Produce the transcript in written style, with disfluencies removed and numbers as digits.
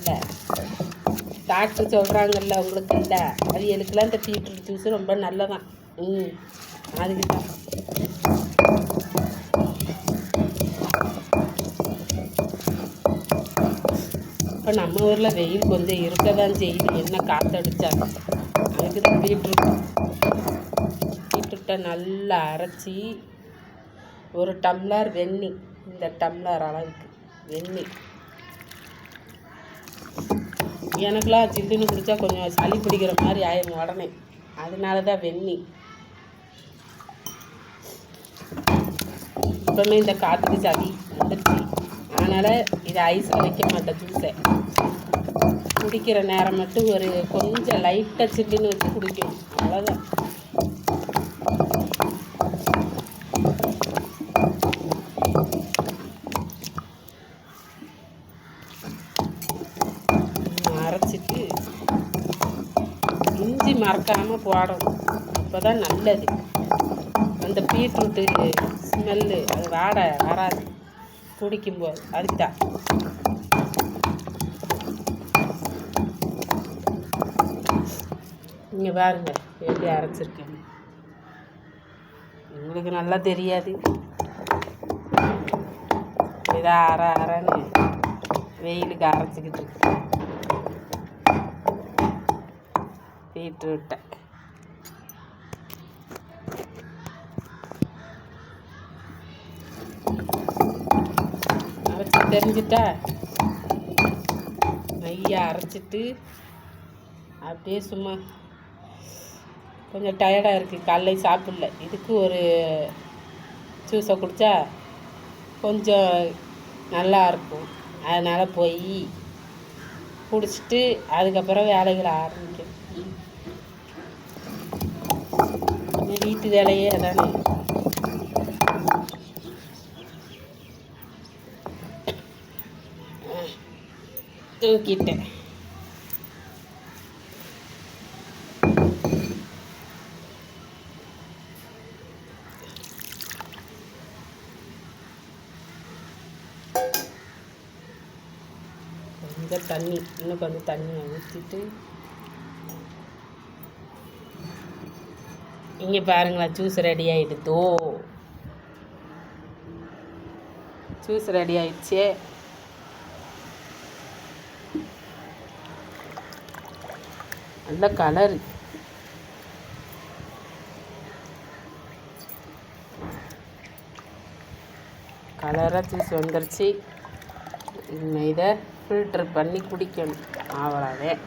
இல்லை, டாக்டர் சொல்கிறாங்கல்ல உங்களுக்கு இல்லை, அவியலுக்கெல்லாம் இந்த பீட்ரூட் ஜூஸு ரொம்ப நல்லதான். அதுக்கு தான். இப்போ நம்ம ஊரில் வெயில் கொஞ்சம் இருக்க தான் செய்யுது, என்ன காற்றடிச்சாங்க. அதுக்கு தான் பீட்ரூட்டை நல்லா அரைச்சி ஒரு டம்ளர் வெந்நீர், இந்த டம்ளர் அளவுக்கு வெந்நீர். எனக்குலாம் சில்லுன்னு குடித்தா கொஞ்சம் சளி பிடிக்கிற மாதிரி ஆயிரும் உடனே, அதனால தான் வெந்நீர். இப்போமே இந்த காற்றுக்கு சளி வந்துடுச்சு, அதனால் இதை ஐஸில் வைக்க மாட்டேன். ஜூஸை குடிக்கிற நேரம் மட்டும் ஒரு கொஞ்சம் லைட்டாக சில்லுன்னு வச்சு குடிக்கணும், அவ்வளோதான். அரைச்சிட்டு இஞ்சி மறக்காமல் போடணும், அப்போ தான் நல்லது. அந்த பீட்ரூட்டு ஸ்மெல்லு அது வாடை வராது குடிக்கும்போது, அதுக்கு தான். நீங்கள் பாருங்க எப்படி அரைச்சிருக்கேன்னு, உங்களுக்கு நல்லா தெரியாது. இதை அரைன்னு வெயிலுக்கு அரைச்சிக்கிட்டு இருக்கு பீட்ரூட்டை. அரைச்சி தெரிஞ்சிட்டா நையா அரைச்சிட்டு அப்படியே சும்மா கொஞ்சம் டயர்டாக இருக்குது, காலைல சாப்பிடல, இதுக்கு ஒரு ஜூஸை குடித்தா கொஞ்சம் நல்லாயிருக்கும். அதனால் போய் குடிச்சிட்டு அதுக்கப்புறம் வேலைகளை ஆரம்பிக்கும். வீட்டு வேலையே அதானே. தூக்கிட்டேன். கொஞ்சம் தண்ணி, இன்னும் கொஞ்சம் தண்ணியை ஊற்றிட்டு இங்கே பாருங்களா, ஜூஸ் ரெடி ஆகிடுதோ. ஜூஸ் ரெடி ஆகிடுச்சே. நல்ல கலரு, கலராக ஜூஸ் வந்துருச்சு. இதை ஃபில்ட்ரு பண்ணி குடிக்கணும், அவ்வளோதான்.